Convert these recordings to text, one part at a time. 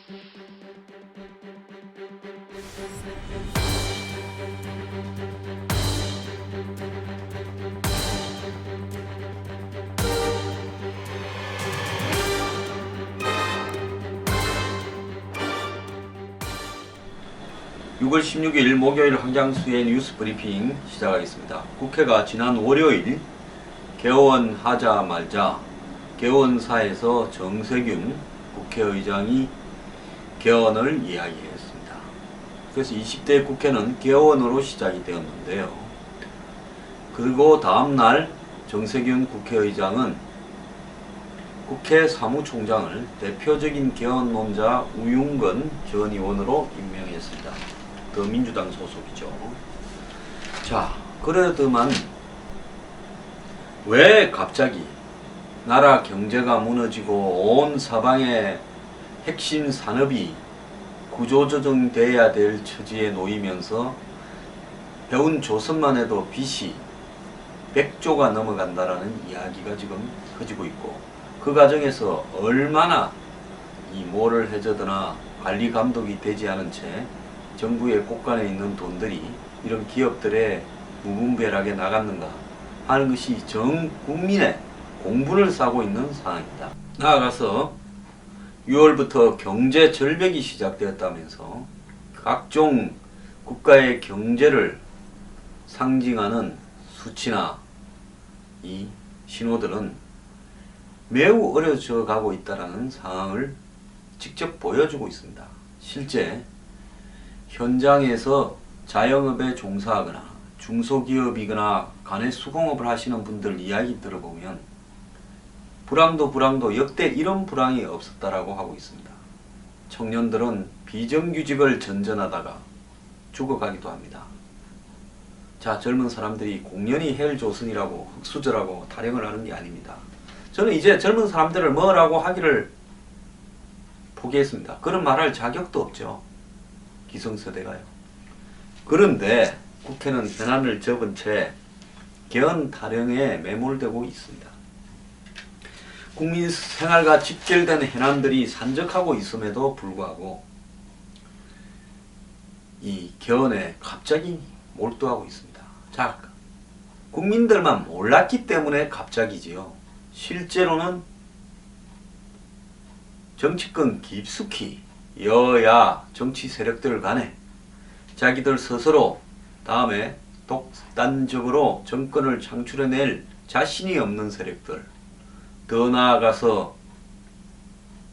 (6월 16일) 목요일 황장수의 뉴스 브리핑 시작하겠습니다. 국회가 지난 월요일 개원하자마자 개원사에서 정세균 국회의장이 개원을 이야기했습니다. 그래서 20대 국회는 개원으로 시작이 되었는데요. 그리고 다음날 정세균 국회의장은 국회 사무총장을 대표적인 개헌론자 우윤건 전 의원으로 임명했습니다. 더민주당 소속이죠. 자, 그러더만 왜 갑자기 나라 경제가 무너지고 온 사방의 핵심 산업이 구조조정돼야 될 처지에 놓이면서 배운 조선만 해도 빚이 100조가 넘어간다라는 이야기가 지금 커지고 있고, 그 과정에서 얼마나 이 뭐를 해저드나 관리 감독이 되지 않은 채 정부의 곳간에 있는 돈들이 이런 기업들의 무분별하게 나갔는가 하는 것이 전 국민의 공분을 사고 있는 상황입니다. 나아가서 6월부터 경제 절벽이 시작되었다면서 각종 국가의 경제를 상징하는 수치나 이 신호들은 매우 어려져 가고 있다는 상황을 직접 보여주고 있습니다. 실제 현장에서 자영업에 종사하거나 중소기업이거나 간의 수공업을 하시는 분들 이야기 들어보면 불황도 역대 이런 불황이 없었다라고 하고 있습니다. 청년들은 비정규직을 전전하다가 죽어가기도 합니다. 자, 젊은 사람들이 공연히 헬조선이라고 흑수저라고 타령을 하는 게 아닙니다. 저는 이제 젊은 사람들을 뭐라고 하기를 포기했습니다. 그런 말할 자격도 없죠. 기성세대가요. 그런데 국회는 현안을 접은 채 개헌 타령에 매몰되고 있습니다. 국민 생활과 직결된 현안들이 산적하고 있음에도 불구하고 이 개헌에 갑자기 몰두하고 있습니다. 자, 국민들만 몰랐기 때문에 갑자기지요. 실제로는 정치권 깊숙이 여야 정치 세력들 간에 자기들 스스로 다음에 독단적으로 정권을 창출해낼 자신이 없는 세력들, 더 나아가서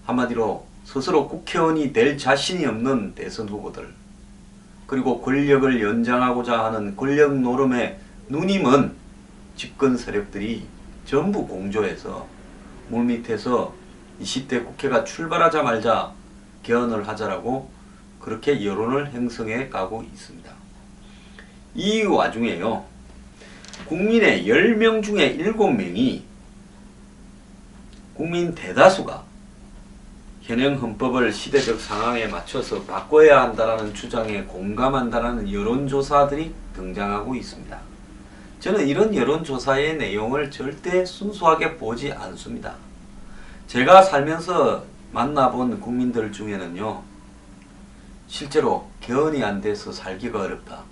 한마디로 스스로 국회의원이 될 자신이 없는 대선 후보들, 그리고 권력을 연장하고자 하는 권력 노름에 눈이 먼 집권 세력들이 전부 공조해서 물밑에서 20대 국회가 출발하자마자 개헌을 하자라고 그렇게 여론을 형성해 가고 있습니다. 이 와중에요, 국민의 10명 중에 7명이 국민 대다수가 현행 헌법을 시대적 상황에 맞춰서 바꿔야 한다는 주장에 공감한다는 여론조사들이 등장하고 있습니다. 저는 이런 여론조사의 내용을 절대 순수하게 보지 않습니다. 제가 살면서 만나본 국민들 중에는요, 실제로 개헌이 안 돼서 살기가 어렵다,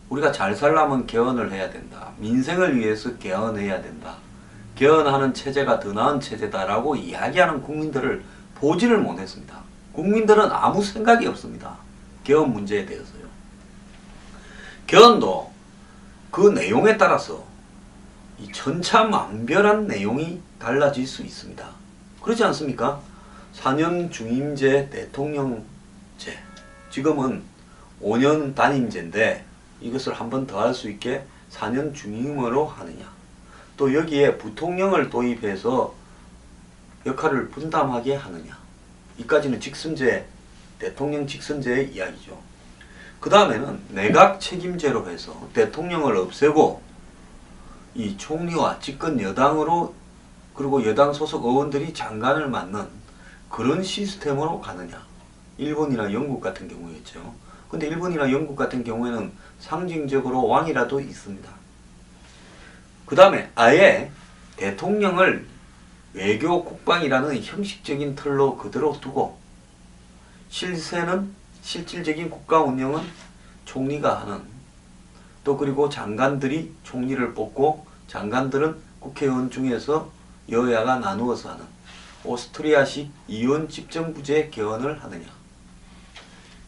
우리가 잘 살려면 개헌을 해야 된다, 민생을 위해서 개헌해야 된다, 개헌하는 체제가 더 나은 체제다라고 이야기하는 국민들을 보지를 못했습니다. 국민들은 아무 생각이 없습니다. 개헌 문제에 대해서요. 개헌도 그 내용에 따라서 이 천차만별한 내용이 달라질 수 있습니다. 그렇지 않습니까? 4년 중임제 대통령제, 지금은 5년 단임제인데 이것을 한 번 더 할 수 있게 4년 중임으로 하느냐, 또 여기에 부통령을 도입해서 역할을 분담하게 하느냐, 이까지는 직선제, 대통령 직선제의 이야기죠. 그 다음에는 내각 책임제로 해서 대통령을 없애고 이 총리와 집권 여당으로, 그리고 여당 소속 의원들이 장관을 맡는 그런 시스템으로 가느냐, 일본이나 영국 같은 경우였죠. 근데 일본이나 영국 같은 경우에는 상징적으로 왕이라도 있습니다. 그 다음에 아예 대통령을 외교 국방이라는 형식적인 틀로 그대로 두고 실세는 실질적인 국가 운영은 총리가 하는, 또 그리고 장관들이 총리를 뽑고 장관들은 국회의원 중에서 여야가 나누어서 하는 오스트리아식 이원 집정부제 개헌을 하느냐.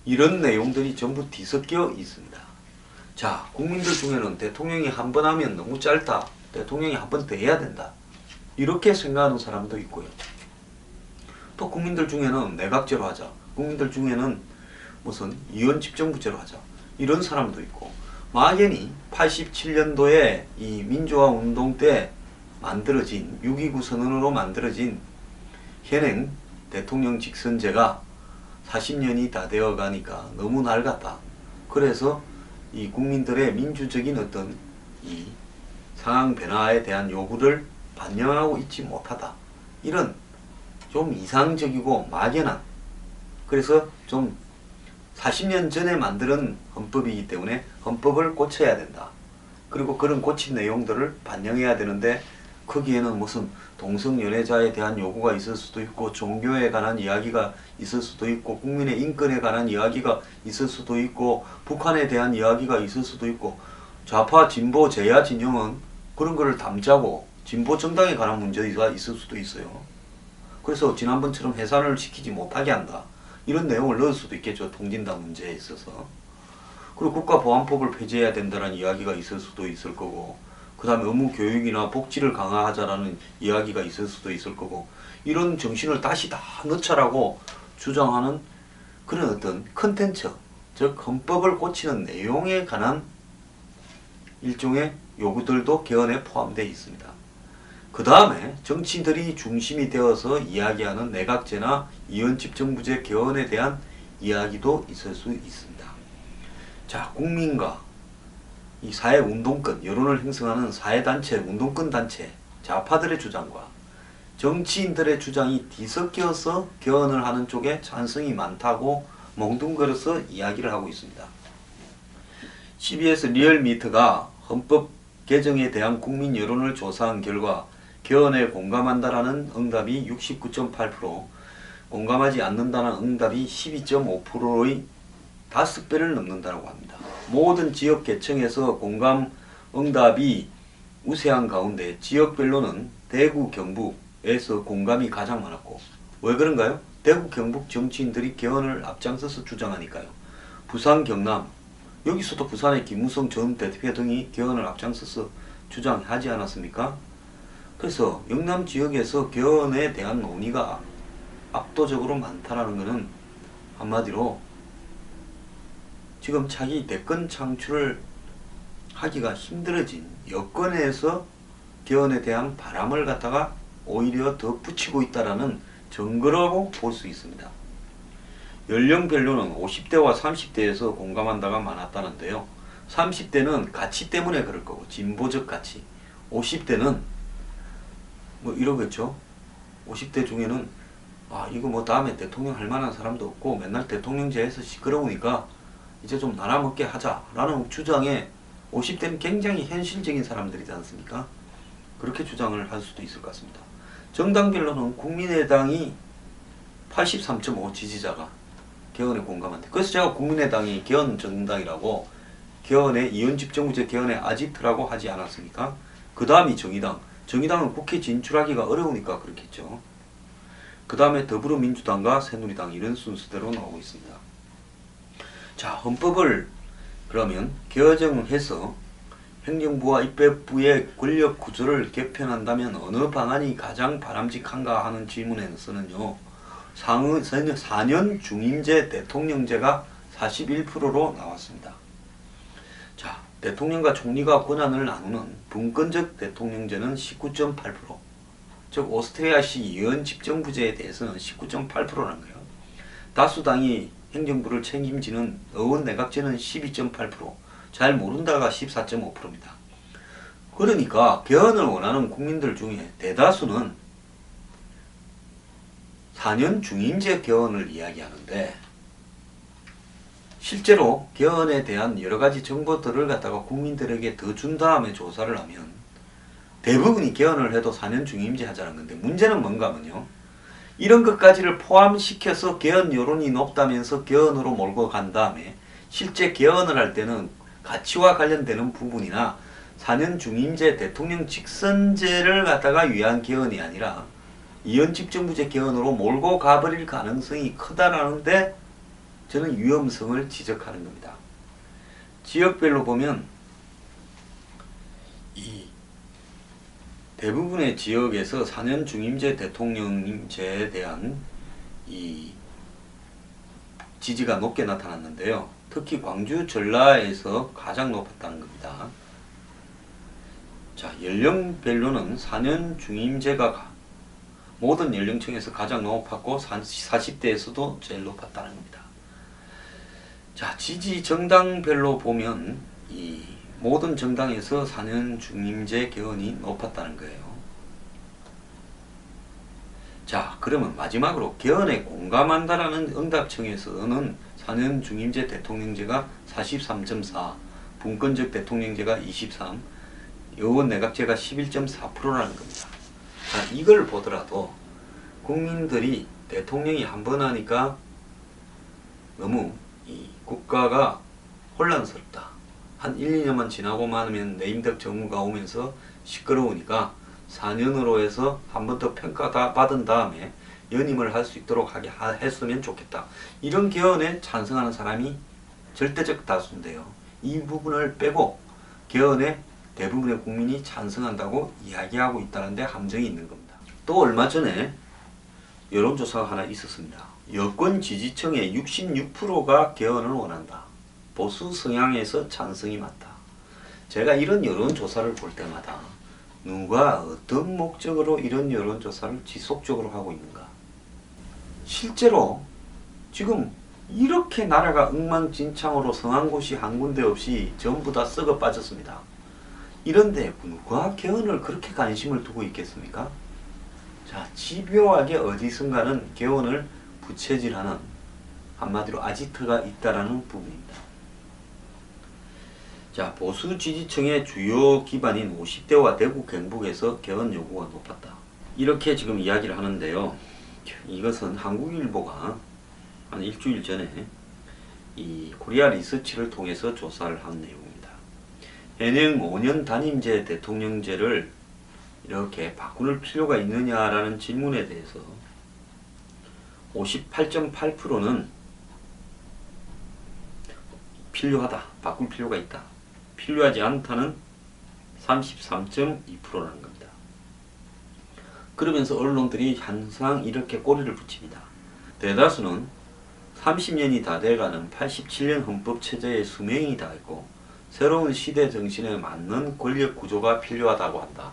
이런 내용들이 전부 뒤섞여 있습니다. 자, 국민들 중에는 대통령이 한 번 하면 너무 짧다. 대통령이 한 번 더 해야 된다. 이렇게 생각하는 사람도 있고요. 또 국민들 중에는 내각제로 하자. 국민들 중에는 무슨 이원 집정부제로 하자. 이런 사람도 있고, 막연히 87년도에 이 민주화 운동 때 만들어진 6.29 선언으로 만들어진 현행 대통령 직선제가 40년이 다 되어 가니까 너무 낡았다. 그래서 이 국민들의 민주적인 어떤 이 상황 변화에 대한 요구를 반영하고 있지 못하다. 이런 좀 이상적이고 막연한, 그래서 좀 40년 전에 만든 헌법이기 때문에 헌법을 고쳐야 된다. 그리고 그런 고친 내용들을 반영해야 되는데 거기에는 무슨 동성연애자에 대한 요구가 있을 수도 있고, 종교에 관한 이야기가 있을 수도 있고, 국민의 인권에 관한 이야기가 있을 수도 있고, 북한에 대한 이야기가 있을 수도 있고, 좌파 진보 제야 진영은 그런 거를 담자고 진보 정당에 관한 문제가 있을 수도 있어요. 그래서 지난번처럼 해산을 시키지 못하게 한다. 이런 내용을 넣을 수도 있겠죠. 통진당 문제에 있어서. 그리고 국가보안법을 폐지해야 된다는 이야기가 있을 수도 있을 거고, 그 다음에 의무 교육이나 복지를 강화하자라는 이야기가 있을 수도 있을 거고, 이런 정신을 다시 다 넣자라고 주장하는 그런 어떤 컨텐츠, 즉 헌법을 고치는 내용에 관한 일종의 요구들도 개헌에 포함되어 있습니다. 그 다음에 정치인들이 중심이 되어서 이야기하는 내각제나 이원집정부제 개헌에 대한 이야기도 있을 수 있습니다. 자, 국민과 이 사회운동권, 여론을 형성하는 사회단체, 운동권 단체, 좌파들의 주장과 정치인들의 주장이 뒤섞여서 개헌을 하는 쪽에 찬성이 많다고 몽둥거려서 이야기를 하고 있습니다. CBS 리얼미터가 헌법 개정에 대한 국민 여론을 조사한 결과 개헌에 공감한다라는 응답이 69.8%, 공감하지 않는다는 응답이 12.5%의 5배를 넘는다고 합니다. 모든 지역 계층에서 공감 응답이 우세한 가운데 지역별로는 대구, 경북에서 공감이 가장 많았고, 왜 그런가요? 대구, 경북 정치인들이 개헌을 앞장서서 주장하니까요. 부산, 경남, 여기서도 부산의 김무성 전 대표 등이 개헌을 앞장서서 주장하지 않았습니까? 그래서 영남 지역에서 개헌에 대한 논의가 압도적으로 많다라는 것은 한마디로 지금 자기 대권 창출을 하기가 힘들어진 여권에서 개헌에 대한 바람을 갖다가 오히려 더 붙이고 있다라는 증거라고 볼 수 있습니다. 연령별로는 50대와 30대에서 공감한다가 많았다는데요. 30대는 가치 때문에 그럴 거고, 진보적 가치. 50대는 뭐 이러겠죠. 50대 중에는 이거 뭐 다음에 대통령 할 만한 사람도 없고 맨날 대통령제에서 시끄러우니까 이제 좀 나눠먹게 하자라는 주장에 50대는 굉장히 현실적인 사람들이지 않습니까? 그렇게 주장을 할 수도 있을 것 같습니다. 정당별로는 국민의당이 83.5 지지자가 개헌에 공감한대. 그래서 제가 국민의당이 개헌 정당이라고, 개헌에 이원집정부제 개헌에 아지트라고 하지 않았습니까? 그 다음이 정의당. 정의당은 국회 진출하기가 어려우니까 그렇겠죠. 그 다음에 더불어민주당과 새누리당, 이런 순서대로 나오고 있습니다. 자, 헌법을 그러면 개정해서 행정부와 입법부의 권력 구조를 개편한다면 어느 방안이 가장 바람직한가 하는 질문에서는요, 4년 중임제 대통령제가 41%로 나왔습니다. 자, 대통령과 총리가 권한을 나누는 분권적 대통령제는 19.8%, 즉 오스트리아식 이원 집정부제에 대해서는 19.8%라는 거예요. 다수당이 행정부를 책임지는 의원 내각제는 12.8%, 잘 모른다가 14.5%입니다. 그러니까 개헌을 원하는 국민들 중에 대다수는 4년 중임제 개헌을 이야기하는데, 실제로 개헌에 대한 여러 가지 정보들을 갖다가 국민들에게 더 준 다음에 조사를 하면 대부분이 개헌을 해도 4년 중임제 하자는 건데, 문제는 뭔가 하면요, 이런 것까지를 포함시켜서 개헌 여론이 높다면서 개헌으로 몰고 간 다음에 실제 개헌을 할 때는 가치와 관련되는 부분이나 4년 중임제 대통령 직선제를 갖다가 위한 개헌이 아니라 이원 집정부제 개헌으로 몰고 가버릴 가능성이 크다라는데 저는 위험성을 지적하는 겁니다. 지역별로 보면 이 대부분의 지역에서 4년 중임제 대통령제에 대한 이 지지가 높게 나타났는데요. 특히 광주 전라에서 가장 높았다는 겁니다. 자, 연령별로는 4년 중임제가 모든 연령층에서 가장 높았고 40대에서도 제일 높았다는 겁니다. 자, 지지 정당별로 보면 이 모든 정당에서 4년 중임제 개헌이 높았다는 거예요. 자, 그러면 마지막으로 개헌에 공감한다라는 응답청에서는 4년 중임제 대통령제가 43.4, 분권적 대통령제가 23, 여원 내각제가 11.4%라는 겁니다. 자, 이걸 보더라도 국민들이 대통령이 한 번 하니까 너무 이 국가가 혼란스럽다. 한 1, 2년만 지나고 나면 내임덕 정부가 오면서 시끄러우니까 4년으로 해서 한 번 더 평가 받은 다음에 연임을 할 수 있도록 했으면 좋겠다. 이런 개헌에 찬성하는 사람이 절대적 다수인데요. 이 부분을 빼고 개헌에 대부분의 국민이 찬성한다고 이야기하고 있다는데 함정이 있는 겁니다. 또 얼마 전에 여론조사가 하나 있었습니다. 여권 지지층의 66%가 개헌을 원한다. 보수 성향에서 찬성이 많다. 제가 이런 여론조사를 볼 때마다 누가 어떤 목적으로 이런 여론조사를 지속적으로 하고 있는가. 실제로 지금 이렇게 나라가 엉망진창으로 성한 곳이 한 군데 없이 전부 다 썩어 빠졌습니다. 이런데 누가 개헌을 그렇게 관심을 두고 있겠습니까? 자, 집요하게 어디선가는 개헌을 부채질하는 한마디로 아지트가 있다라는 부분입니다. 자, 보수 지지층의 주요 기반인 50대와 대구 경북에서 개헌 요구가 높았다. 이렇게 지금 이야기를 하는데요. 이것은 한국일보가 한 일주일 전에 이 코리아 리서치를 통해서 조사를 한 내용입니다. 현행 5년 단임제 대통령제를 이렇게 바꿀 필요가 있느냐라는 질문에 대해서 58.8%는 필요하다, 바꿀 필요가 있다, 필요하지 않다는 33.2%라는 겁니다. 그러면서 언론들이 항상 이렇게 꼬리를 붙입니다. 대다수는 30년이 다 돼가는 87년 헌법체제의 수명이 다 있고 새로운 시대 정신에 맞는 권력 구조가 필요하다고 한다.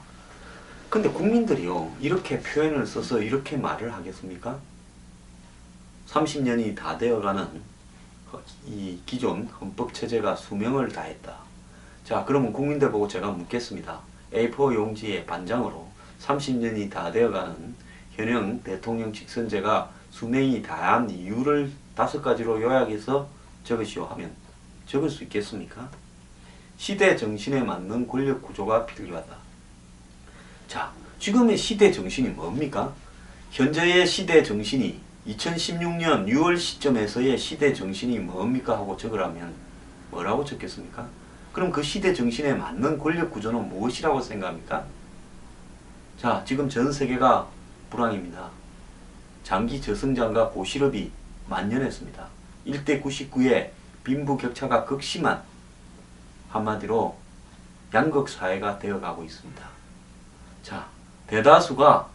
근데 국민들이요, 이렇게 표현을 써서 이렇게 말을 하겠습니까? 30년이 다 되어가는 이 기존 헌법체제가 수명을 다했다. 자, 그러면 국민들 보고 제가 묻겠습니다. A4 용지에 반장으로 30년이 다 되어가는 현행 대통령 직선제가 수명이 다한 이유를 5가지로 요약해서 적으시오 하면 적을 수 있겠습니까? 시대 정신에 맞는 권력 구조가 필요하다. 자, 지금의 시대 정신이 뭡니까? 현재의 시대 정신이 2016년 6월 시점에서의 시대 정신이 뭡니까 하고 적으라면 뭐라고 적겠습니까? 그럼 그 시대 정신에 맞는 권력 구조는 무엇이라고 생각합니까? 자, 지금 전 세계가 불황입니다. 장기 저성장과 고실업이 만연했습니다. 1대 99의 빈부격차가 극심한 한마디로 양극사회가 되어가고 있습니다. 자, 대다수가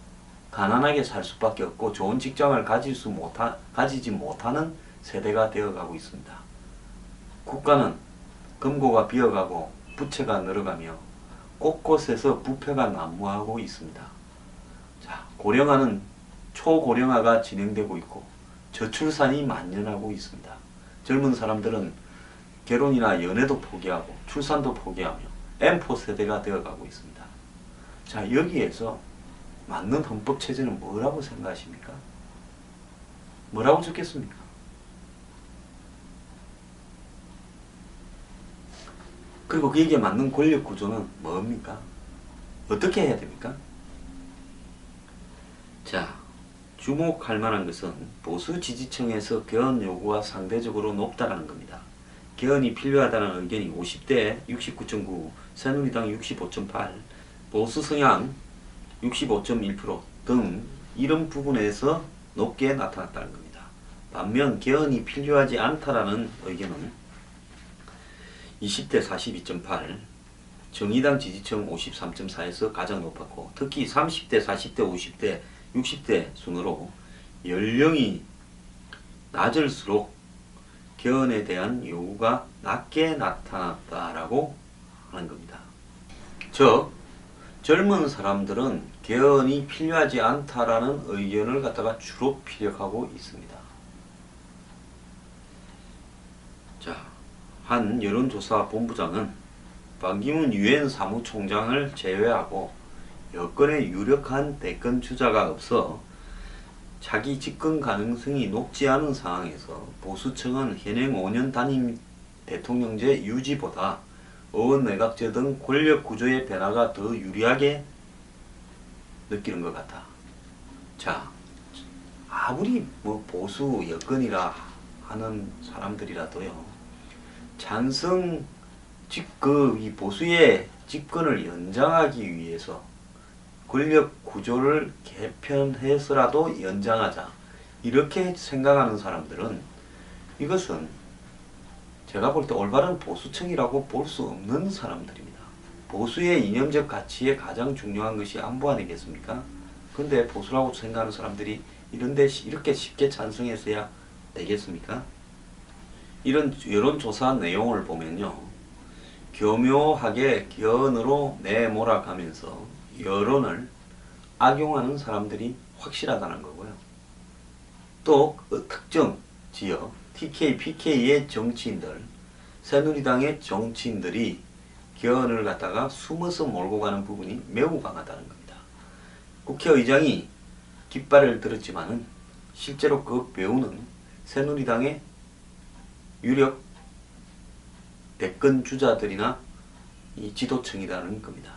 가난하게 살 수밖에 없고 좋은 직장을 가지지 못하는 세대가 되어가고 있습니다. 국가는 금고가 비어가고 부채가 늘어가며 곳곳에서 부패가 난무하고 있습니다. 자, 고령화는 초고령화가 진행되고 있고 저출산이 만연하고 있습니다. 젊은 사람들은 결혼이나 연애도 포기하고 출산도 포기하며 M4 세대가 되어가고 있습니다. 자, 여기에서 맞는 헌법체제는 뭐라고 생각하십니까? 뭐라고 적겠습니까? 그리고 그에게 맞는 권력 구조는 뭡니까? 어떻게 해야 됩니까? 자, 주목할 만한 것은 보수 지지층에서 개헌 요구가 상대적으로 높다는 겁니다. 개헌이 필요하다는 의견이 50대 69.9, 새누리당 65.8, 보수 성향 65.1% 등 이런 부분에서 높게 나타났다는 겁니다. 반면 개헌이 필요하지 않다라는 의견은 20대 42.8, 정의당 지지층 53.4에서 가장 높았고, 특히 30대, 40대, 50대, 60대 순으로 연령이 낮을수록 개헌에 대한 요구가 낮게 나타났다라고 하는 겁니다. 즉, 젊은 사람들은 개헌이 필요하지 않다라는 의견을 갖다가 주로 피력하고 있습니다. 자, 한 여론조사 본부장은 반기문 유엔 사무총장을 제외하고 여권에 유력한 대권 주자가 없어 자기 집권 가능성이 높지 않은 상황에서 보수층은 현행 5년 단임 대통령제 유지보다 의원 내각제 등 권력 구조의 변화가 더 유리하게 느끼는 것 같아. 자, 아무리 뭐 보수 여권이라 하는 사람들이라도요, 찬성 이 보수의 집권을 연장하기 위해서 권력 구조를 개편해서라도 연장하자, 이렇게 생각하는 사람들은 이것은 제가 볼 때 올바른 보수층이라고 볼 수 없는 사람들입니다. 보수의 이념적 가치에 가장 중요한 것이 안보 아니겠습니까? 근데 보수라고 생각하는 사람들이 이런데 이렇게 쉽게 찬성해서야 되겠습니까? 이런 여론조사 내용을 보면요, 교묘하게 개헌으로 내몰아가면서 여론을 악용하는 사람들이 확실하다는 거고요. 또 특정 지역 TK, PK의 정치인들, 새누리당의 정치인들이 개헌을 갖다가 숨어서 몰고 가는 부분이 매우 강하다는 겁니다. 국회의장이 깃발을 들었지만은 실제로 그 배우는 새누리당의 유력 대권 주자들이나 이 지도층이라는 겁니다.